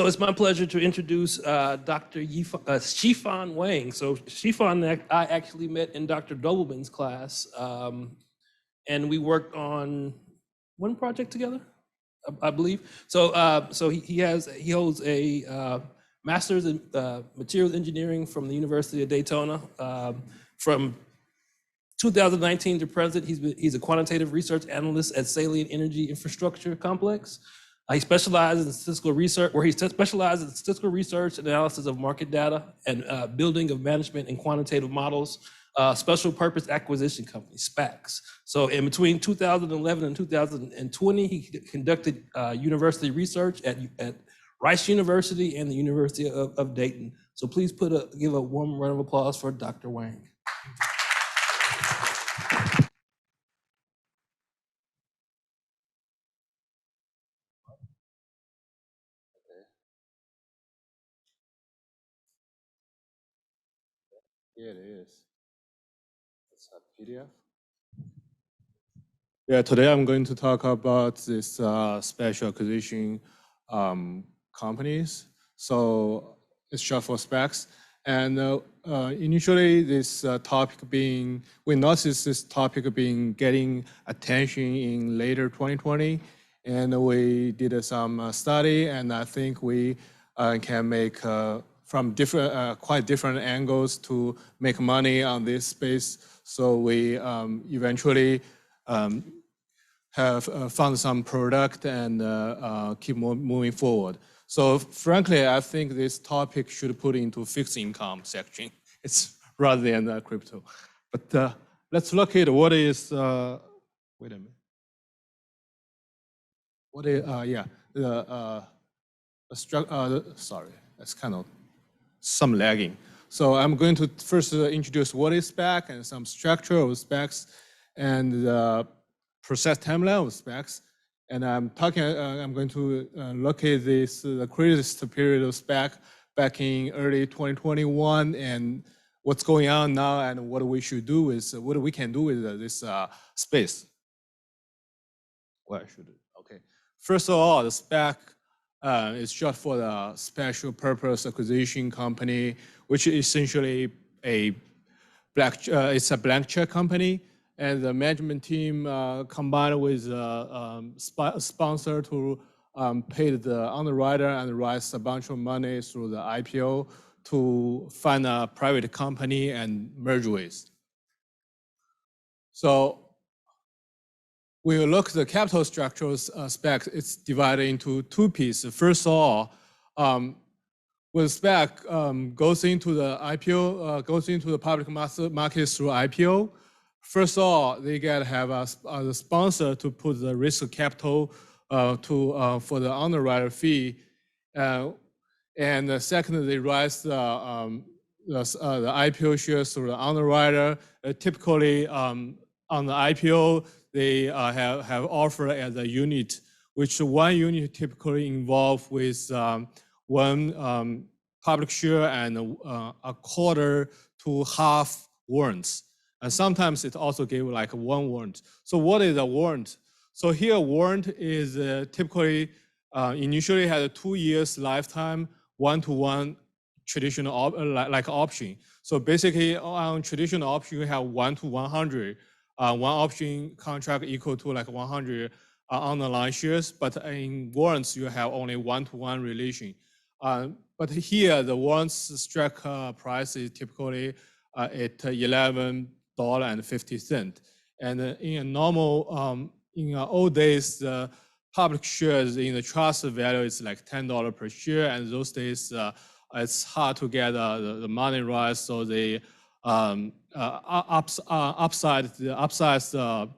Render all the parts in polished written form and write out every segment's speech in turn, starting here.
So it's my pleasure to introduce Dr. Xifan Wang. So Xifan and I actually met in Dr. Dobelman's class, and we worked on one project together, I believe. So he holds a master's in materials engineering from the University of Daytona. From 2019 to present, he's a quantitative research analyst at Salient Energy Infrastructure Complex. He specializes in statistical research, analysis of market data, and building of management and quantitative models, special purpose acquisition companies, SPACs. So in between 2011 and 2020, he conducted university research at Rice University and the University of Dayton. So please give a warm round of applause for Dr. Wang. Yeah, it is. It's a PDF. Yeah, today I'm going to talk about this special acquisition companies. So it's short for SPACs. And initially this we noticed this topic getting attention in later 2020. And we did some study, and I think we can make from quite different angles to make money on this space. So we eventually have found some product and keep moving forward. So frankly, I think this topic should put into fixed income section. It's rather than crypto. But let's look at what is, wait a minute. What is, sorry, that's kind of some lagging. So I'm going to first introduce what is SPAC and some structure of SPACs and the process timeline of SPACs. And I'm going to look at the crisis period of SPAC back in early 2021 and what's going on now and what we should do with, what we can do with this space. Well, I should, okay. First of all, the SPAC is short for the special purpose acquisition company, which is essentially it's a blank check company, and the management team combined with a sponsor to pay the underwriter and raise a bunch of money through the IPO to find a private company and merge with. So when you look at the capital structures SPAC, it's divided into two pieces. First of all, when SPAC goes into the IPO, goes into the public market through IPO, first of all, they got to have a sponsor to put the risk capital for the underwriter fee. And second, they raise the IPO shares through the underwriter. Typically, on the IPO, they have offered as a unit, which one unit typically involved with one public share and a quarter to half warrants. And sometimes it also gave like one warrant. So what is a warrant? So here a warrant is typically initially had a 2 years lifetime, one-to-one traditional like option. So basically on traditional option, you have 1 to 100. One option contract equal to like 100 underlying shares, but in warrants, you have only 1-to-1 relation. But here, the warrants strike price is typically at $11.50. And in a normal, in old days, the public shares in the trust value is like $10 per share. And those days, it's hard to get the money right. So they upsize the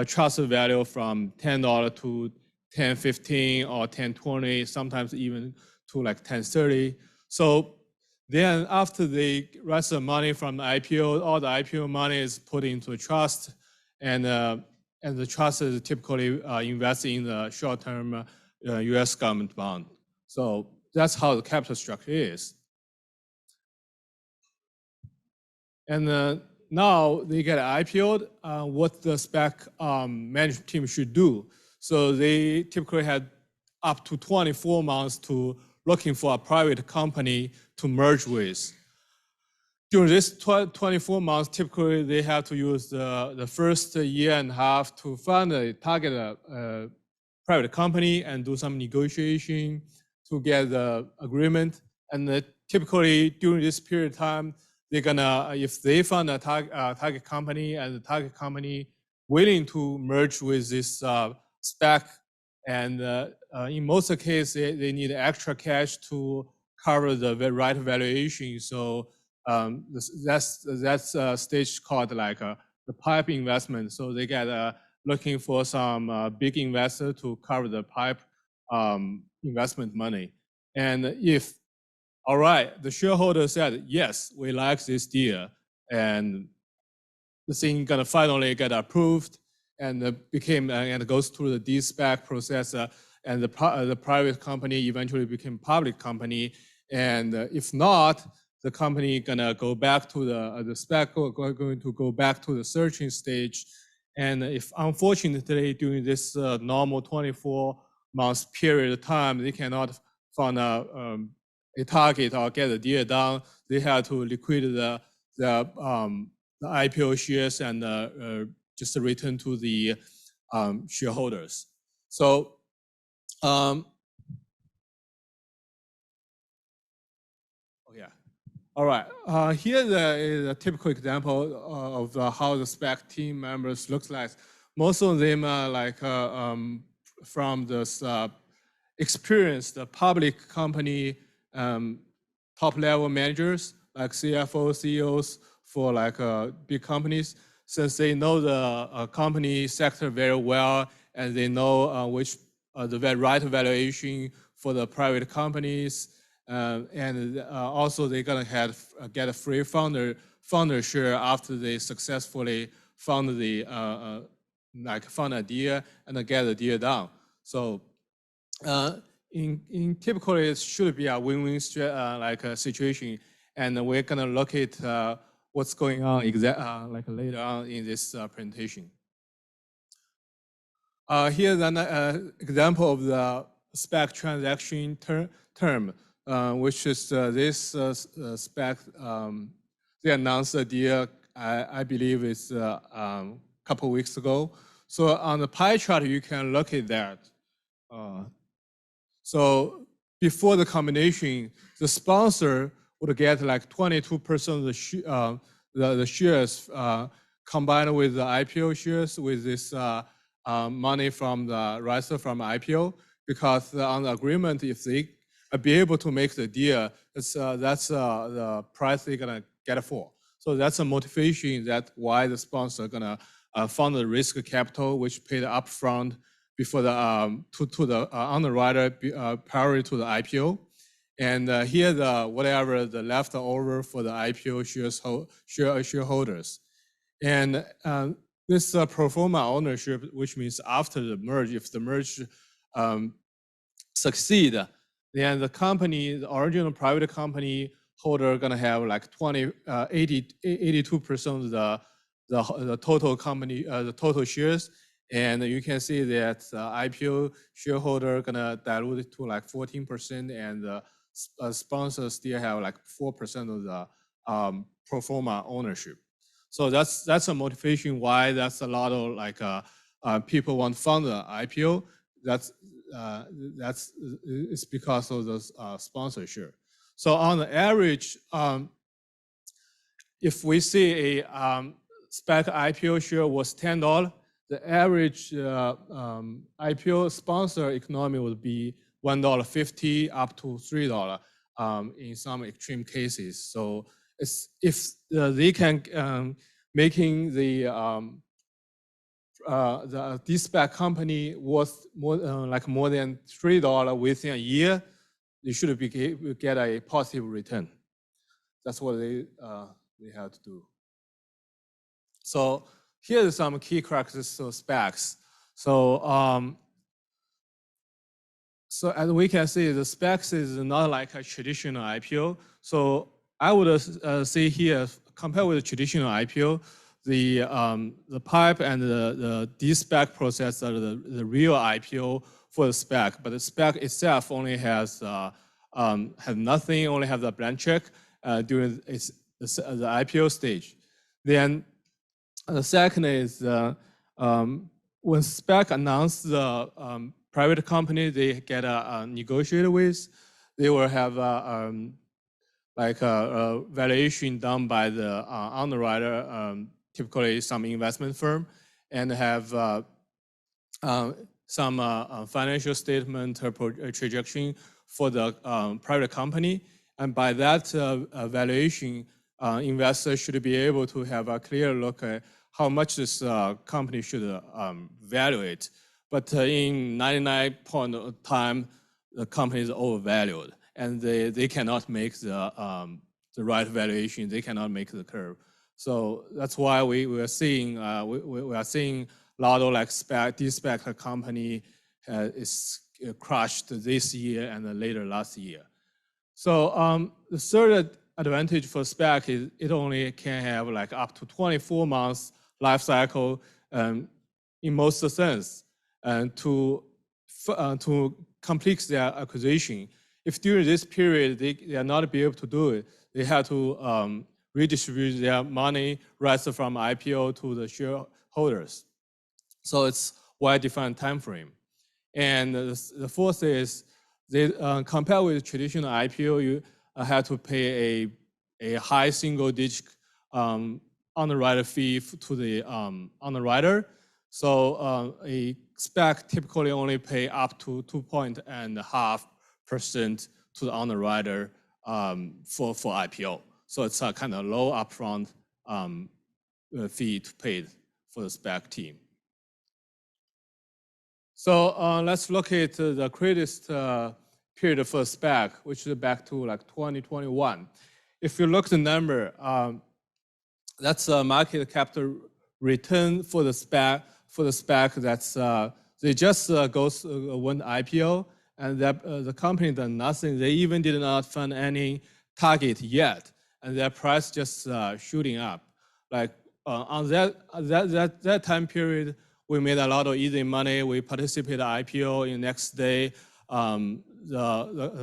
trust value from $10 to $10.15 or $10.20, sometimes even to like $10.30. So then after they raise the money from the IPO, all the IPO money is put into a trust, and the trust is typically invested in the short-term US government bond. So that's how the capital structure is. And now they get IPO'd, what the SPAC management team should do. So they typically had up to 24 months to looking for a private company to merge with. During this 24 months, typically they have to use the first year and a half to find a target private company and do some negotiation to get the agreement. And typically during this period of time, they're gonna, if they find a target company and the target company willing to merge with this SPAC, and in most cases, they need extra cash to cover the right valuation. So that's a stage called like the PIPE investment. So they get looking for some big investor to cover the PIPE investment money. And if, all right, the shareholder said, yes, we like this deal, and the thing gonna finally get approved and became and goes through the de-SPAC process, and the private company eventually became public company. And if not, the company gonna go back to the SPAC, going to go back to the searching stage. And if unfortunately during this normal 24 months period of time, they cannot find a target or get a deal done, they have to liquidate the IPO shares and just return to the shareholders. So all right, here is a typical example of how the SPAC team members looks like. Most of them are like from this experienced public company top level managers, like CFO, CEOs for like big companies, since they know the company sector very well and they know which the right valuation for the private companies. And also they're gonna get a free founder share after they successfully found the found a deal and get the deal done. So in typically it should be a win-win situation, and we're gonna look at what's going on like later on in this presentation. Here's an example of the SPAC transaction term. Which is this SPAC, they announced the deal, I believe it's a couple weeks ago. So on the pie chart, you can look at that. So before the combination, the sponsor would get like 22% of the shares combined with the IPO shares with this money from the riser from IPO, because on the agreement, if they be able to make the deal, that's the price they're gonna get it for. So that's a motivation that why the sponsor gonna fund the risk capital, which paid upfront before the to the underwriter prior to the IPO. And here the whatever the leftover for the IPO shareholders. And this pro forma ownership, which means after the merge, if the merge succeed, then the company, the original private company holder, gonna have like 82% of the total company, the total shares, and you can see that IPO shareholder gonna dilute it to like 14%, and the sponsors still have like 4% of the pro forma ownership. So that's a motivation why that's a lot of like people want to fund the IPO. It's because of the sponsorship. So on the average, if we see a SPAC IPO share was $10, the average IPO sponsor economy would be $1.50 up to $3 in some extreme cases. So if they can making the SPAC company worth more than $3 within a year, they should get a positive return. That's what they have to do. So here are some key characteristics of SPACs. So so as we can see, the SPACs is not like a traditional IPO. So I would say here, compared with the traditional IPO, the PIPE and the de-SPAC process are the real IPO for the SPAC, but the SPAC itself only has have nothing, only have the blank check during the IPO stage. Then the second is when SPAC announced the private company they get negotiated with, they will have like a valuation done by the underwriter, typically some investment firm, and have some financial statement or projection for the private company. And by that valuation, investors should be able to have a clear look at how much this company should value it. But in 99% of the time, the company is overvalued, and they cannot make the right valuation. They cannot make the curve. So that's why we are seeing a lot of like de-SPAC company is crushed this year and later last year. So the third advantage for SPAC is it only can have like up to 24 months life cycle in most sense to complete their acquisition. If during this period they are not be able to do it, they have to redistribute their money rights from IPO to the shareholders. So it's well-defined time frame. And the fourth is they compared with traditional IPO, you have to pay a high single-digit underwriter fee to the underwriter. So a SPAC typically only pay up to 2.5% to the underwriter for IPO. So it's a kind of low upfront fee to pay for the SPAC team. So let's look at the greatest period for SPAC, which is back to like 2021. If you look at the number, that's a market capital return for the SPAC. That's they just went IPO, and the company done nothing. They even did not find any target yet, and their price just shooting up. Like on that time period, we made a lot of easy money. We participated in IPO. In the next day, the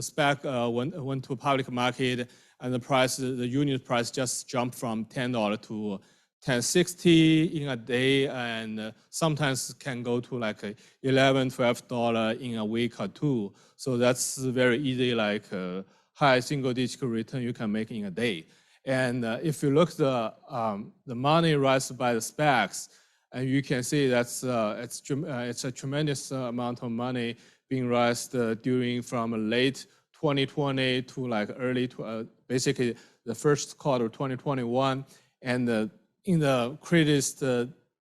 SPAC went to public market, and the unit price just jumped from $10 to $10.60 in a day, and sometimes can go to like $11, $12 in a week or two. So that's very easy, like high single-digit return you can make in a day. And if you look the money raised by the SPACs, and you can see that's it's a tremendous amount of money being raised from late 2020 to like early, basically the first quarter of 2021. And in the greatest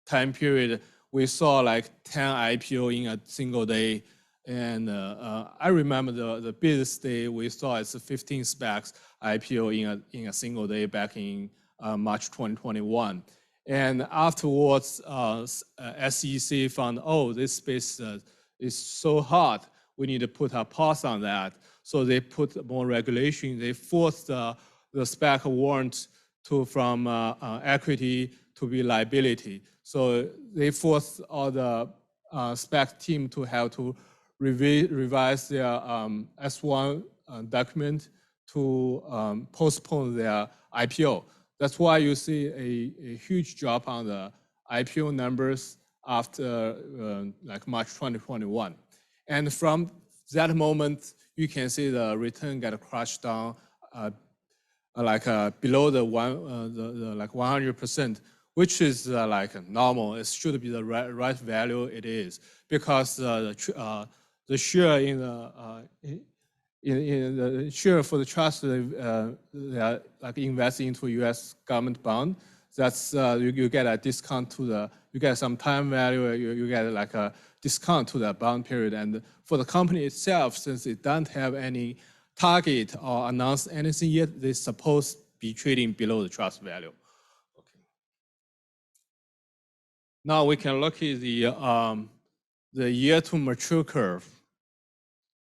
time period, we saw like 10 IPO in a single day. And I remember the biggest day we saw is 15 SPACs IPO in a single day back in March 2021. And afterwards, SEC found, oh, this space is so hot, we need to put a pause on that. So they put more regulation. They forced the SPAC warrant from equity to be liability. So they forced all the SPAC team to have to revise their S1 document to postpone their IPO. That's why you see a huge drop on the IPO numbers after like March 2021. And from that moment, you can see the return get crushed down below the 100%, which is like normal. It should be the right value. It is because the share in the share for the trust they are like investing into U.S. government bond. That's you get a discount to you get some time value. You get like a discount to the bond period. And for the company itself, since it doesn't have any target or announced anything yet, they're supposed to be trading below the trust value. Okay. Now we can look at the year to mature curve.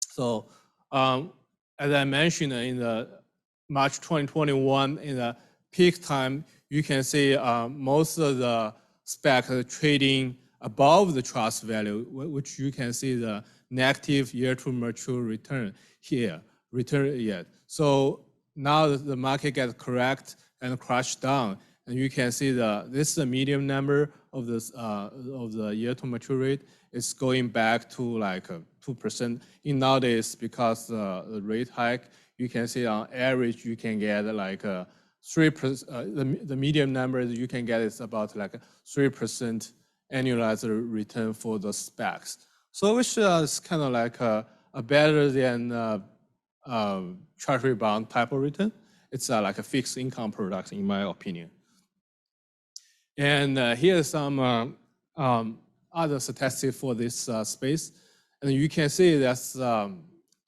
So as I mentioned in the March 2021, in the peak time, you can see most of the SPAC are trading above the trust value, which you can see the negative year to mature return here, return yet. So now the market gets correct and crashed down, and you can see this is the median number of the year to mature rate. It's going back to like 2%. In nowadays, because the rate hike, you can see on average you can get like 3%. The median number that you can get is about like 3% annualized return for the SPACs. So which is kind of like a better than treasury bond type of return. It's like a fixed income product, in my opinion. And here's some other statistics for this space. And you can see there's a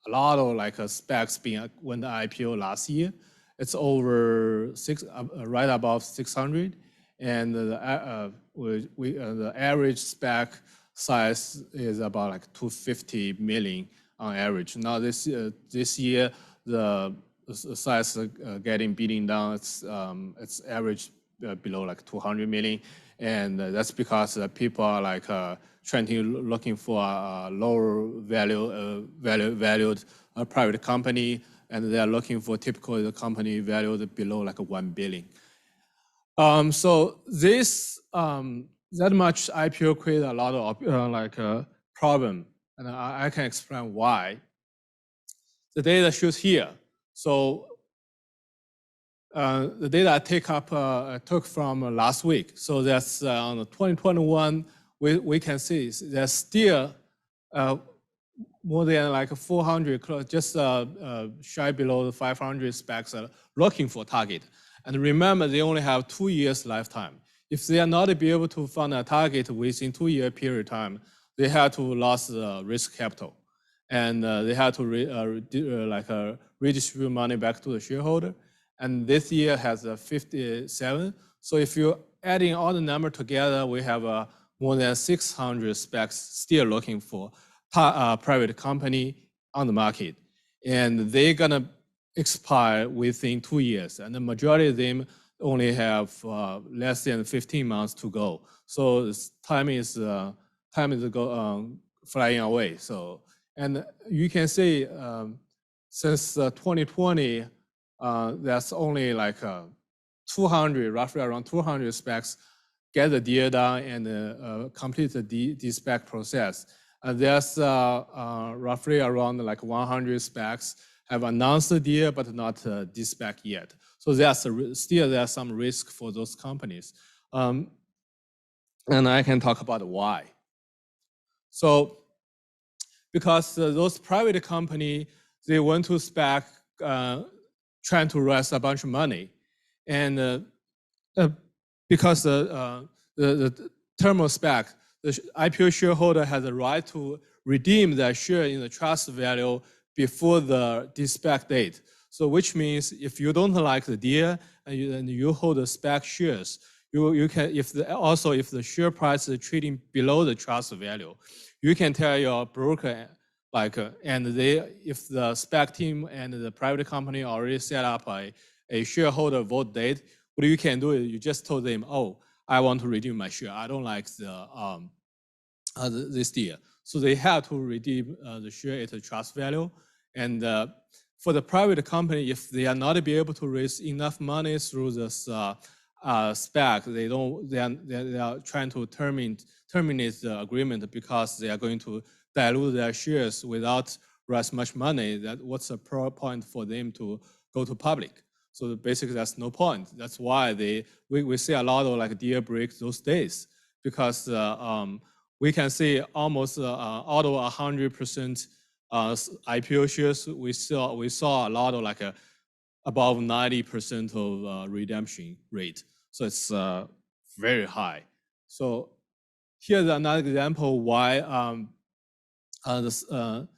lot of like SPACs being when the IPO last year. It's over right above 600. And the average SPAC size is about like 250 million on average. Now this year, the size getting beaten down. It's average below like 200 million, and that's because people are like looking for a lower valued private company, and they are looking for typically the company valued below like 1 billion. So this that much IPO create a lot of problem, and I can explain why. The data shows here. So the data I took from last week. So that's on 2021. We can see there's still more than like 400, just shy below the 500 SPACs are looking for target. And remember, they only have 2 years lifetime. If they are not be able to find a target within 2-year period of time, they have to lose risk capital, and they have to redistribute money back to the shareholder. And this year has 57. So if you're adding all the number together, we have more than 600 SPACs still looking for private company on the market, and they're gonna expire within 2 years, and the majority of them only have less than 15 months to go. So time is flying away. So, and you can see since 2020, that's only like 200, roughly around 200 SPACs get the deal done and complete the SPAC process. There's roughly around like 100 SPACs have announced the deal, but not de-SPAC yet. So there's some risk for those companies. And I can talk about why. So because those private company, they went to SPAC trying to raise a bunch of money. And because the term of SPAC, the IPO shareholder has a right to redeem their share in the trust value before the de-SPAC date. So which means if you don't like the deal and you hold the SPAC shares, you can, if the share price is trading below the trust value, you can tell your broker, like, if the SPAC team and the private company already set up a shareholder vote date, what you can do is you just told them, oh, I want to redeem my share. I don't like this deal. So they have to redeem the share at the trust value. And for the private company, if they are not be able to raise enough money through this SPAC, they are trying to terminate the agreement because they are going to dilute their shares without raise much money. What's the point for them to go to public? So basically, that's no point. That's why we see a lot of like deal breaks those days, because we can see almost out of 100% IPO shares, we saw a lot of like above 90% of redemption rate. So it's very high. So here's another example why the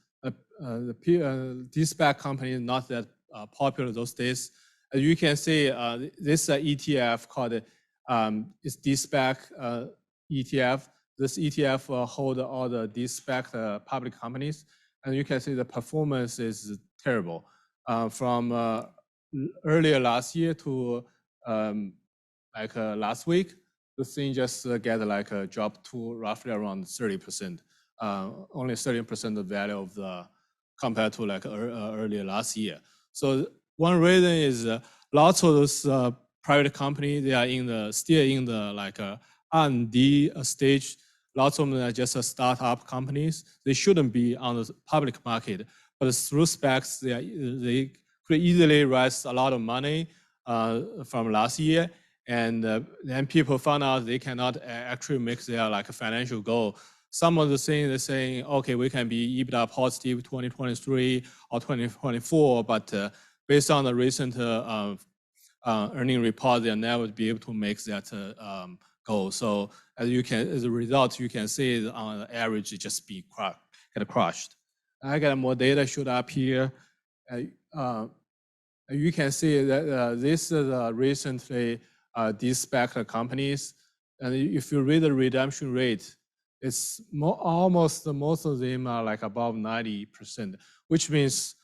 de-SPAC company is not that popular those days. As you can see, this ETF called is de-SPAC ETF. This ETF hold all the de-SPAC public companies, and you can see the performance is terrible. From earlier last year to last week, the thing just get like a drop to roughly around 30%. Only 30% of the value of the compared to like earlier last year. So one reason is lots of those private companies, they are still in the like R&D stage. Lots of them are just startup companies. They shouldn't be on the public market, but through SPACs, they could easily raise a lot of money from last year. And then people found out they cannot actually make their like financial goal. Some of the things they're saying, okay, we can be EBITDA positive 2023 or 2024, but based on the recent earning report, they'll never be able to make that goal. So as a result, you can see on average, it just get crushed. I got more data showed up here. You can see that this is recently de-SPAC companies. And if you read the redemption rate, it's almost most of them are like above 90%, which means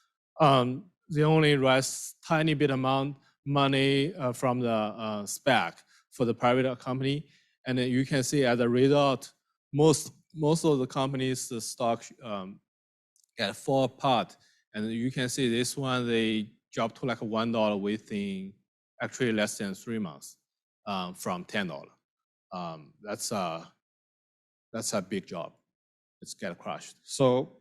they only raise tiny bit amount money from the SPAC for the private company. And then you can see as a result, most of the companies, the stock get fall apart. And you can see this one, they dropped to like $1 within actually less than 3 months from $10. That's a big job. It's get crushed. So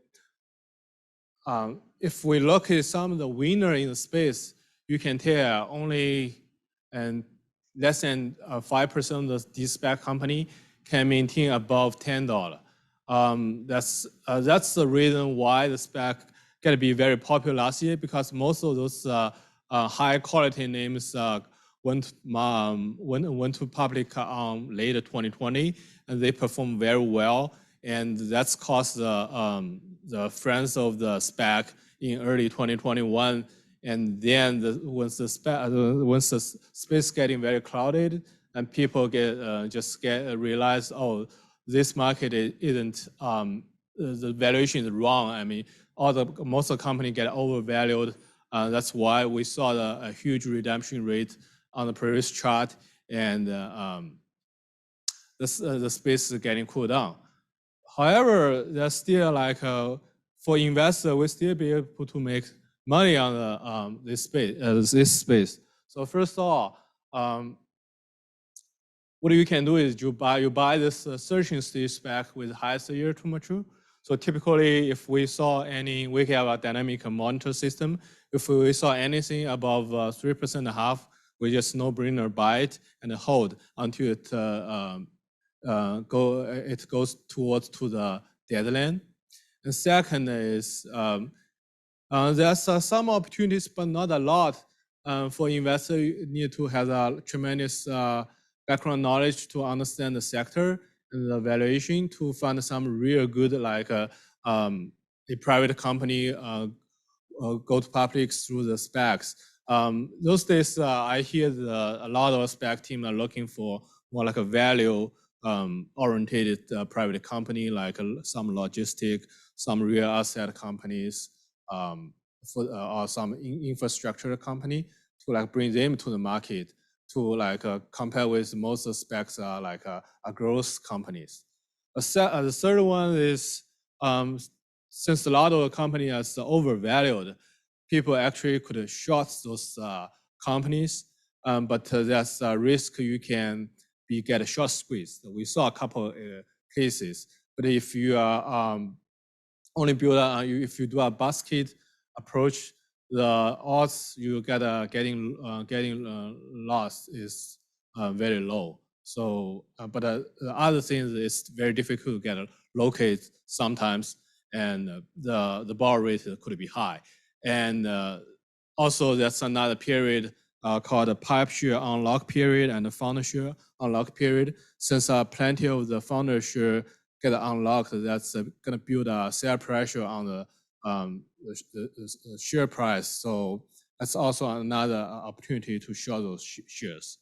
if we look at some of the winner in the space, you can tell only less than 5% of the SPAC company can maintain above $10. That's the reason why the SPAC got to be very popular last year, because most of those high quality names went to public later 2020, and they performed very well, and that's caused the friends of the SPAC in early 2021. And then once the space getting very crowded, and people realize, oh, this market isn't, the valuation is wrong. I mean, most of the company get overvalued. That's why we saw a huge redemption rate on the previous chart, and the space is getting cooled down. However, there's still like for investors, we still be able to make money on this space. So first of all, what you can do is you buy this searching stage SPAC with highest year to mature. So typically, if we have a dynamic monitor system. If we saw anything above 3.5%, we just no-brainer buy it and hold until it goes towards to the deadline. And second is there's some opportunities, but not a lot. For investors, you need to have a tremendous background knowledge to understand the sector and the valuation to find some real good, like a private company go to public through the SPACs. Those days, I hear a lot of SPAC team are looking for more like a value oriented private company, like some logistic, some real asset companies, or some infrastructure company to like bring them to the market to like compare with most of the SPACs are like growth companies. The third one is since a lot of the company is overvalued, people actually could short those companies, but there's a risk you can get a short squeeze. We saw a couple cases, but if you are only if you do a basket approach, the odds you getting lost is very low. So, but the other thing is very difficult to get locate sometimes, and the bar rate could be high. And also, there's another period called the pipe share unlock period and the founder share unlock period. Since plenty of the founder share get unlocked, that's going to build a sell pressure on the share price. So that's also another opportunity to short those shares.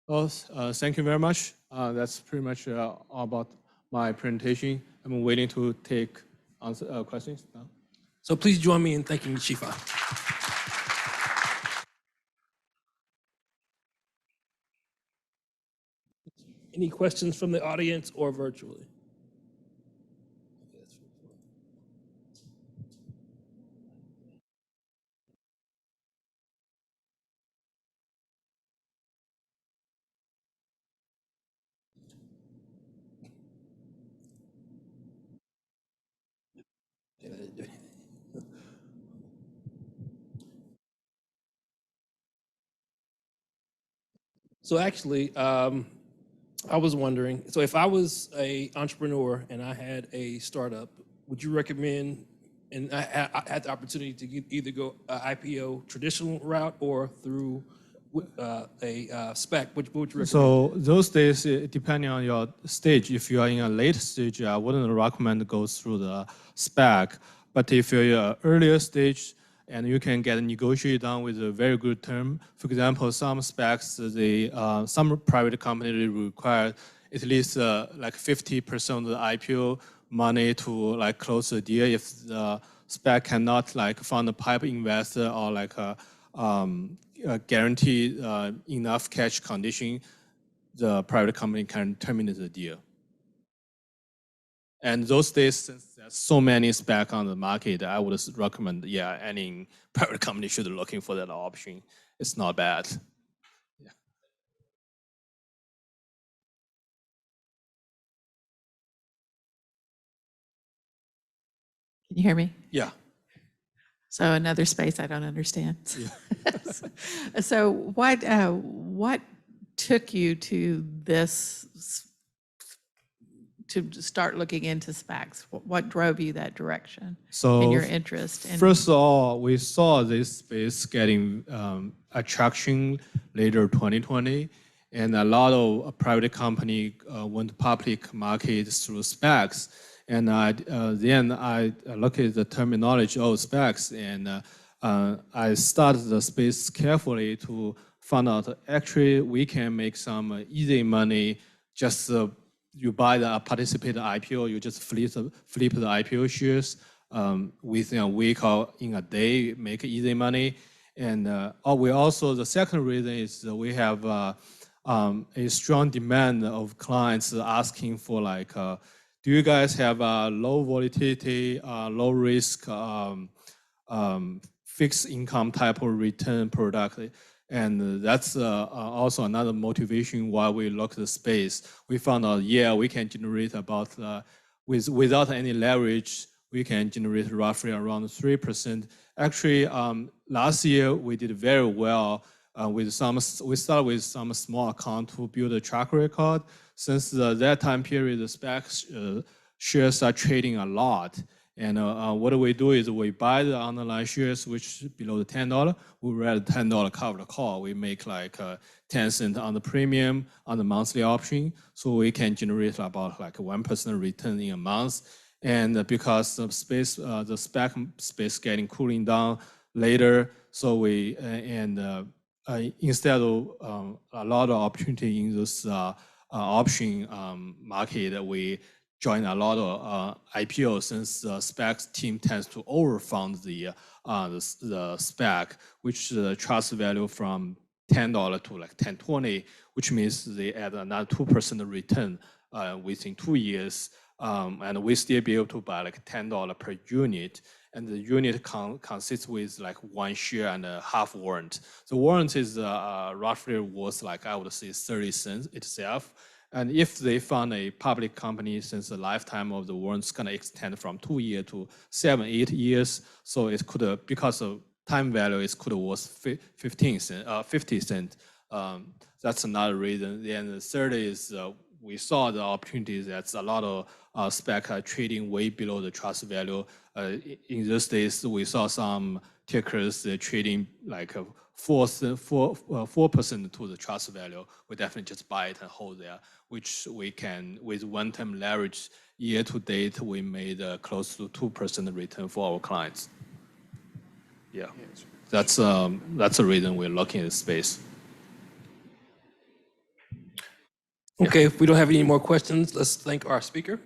Well, thank you very much. That's pretty much all about my presentation. I'm waiting to take questions now. So please join me in thanking Xifan. Any questions from the audience or virtually? So actually, I was wondering, so if I was a entrepreneur and I had a startup, would you recommend, and I had the opportunity to either go IPO traditional route or through a SPAC, which would you recommend? So those days, depending on your stage, if you are in a late stage, I wouldn't recommend to go through the SPAC. But if you're in an earlier stage and you can get negotiated down with a very good term, for example, some SPACs, some private companies require at least like 50% of the IPO money to like close the deal. If the SPAC cannot like find a pipe investor or like a guarantee enough cash condition, the private company can terminate the deal. And those days, since there's so many SPAC on the market, I would recommend, yeah, any private company should be looking for that option. It's not bad. Yeah. Can you hear me? Yeah. So another space I don't understand. Yeah. So what took you to this, to start looking into SPACs? What drove you that direction So and your interest? First of all, we saw this space getting attraction later 2020, and a lot of private company went public market through SPACs. And then I looked at the terminology of SPACs, and I started the space carefully to find out actually we can make some easy money. Just you buy the participate IPO, you just flip the IPO shares within a week or in a day, make easy money. And we also, the second reason is that we have a strong demand of clients asking for like, do you guys have a low volatility, low risk, fixed income type of return product? And that's also another motivation why we look at the space. We found out, yeah, we can generate about, without any leverage, we can generate roughly around 3%. Actually, last year we did very well we started with some small account to build a track record. Since that time period, the SPAC shares are trading a lot. And what we do is we buy the underlying shares, which below the $10. We read $10 covered call. We make like 10 cents on the premium on the monthly option. So we can generate about like 1% return in a month. And because the space, the SPAC space getting cooling down later, so we, instead of a lot of opportunity in this option market, we join a lot of IPOs, since the SPAC team tends to overfund the SPAC, which the trust value from $10 to like $10.20, which means they add another 2% return within 2 years, and we still be able to buy like $10 per unit. And the unit consists with like 1 share and a half warrant. The warrant is roughly worth like, I would say 30 cents itself. And if they found a public company, since the lifetime of the warrants gonna extend from 2 years to 7, 8 years, so it could, because of time value, it could worth 50 cents. That's another reason. Then the third is we saw the opportunities that a lot of SPAC are trading way below the trust value. In those days, we saw some tickers trading like 4% to the trust value. We definitely just buy it and hold there, which we can, with one-time leverage, year to date, we made close to 2% return for our clients. Yeah, that's the reason we're looking at the space. Okay, if we don't have any more questions, let's thank our speaker.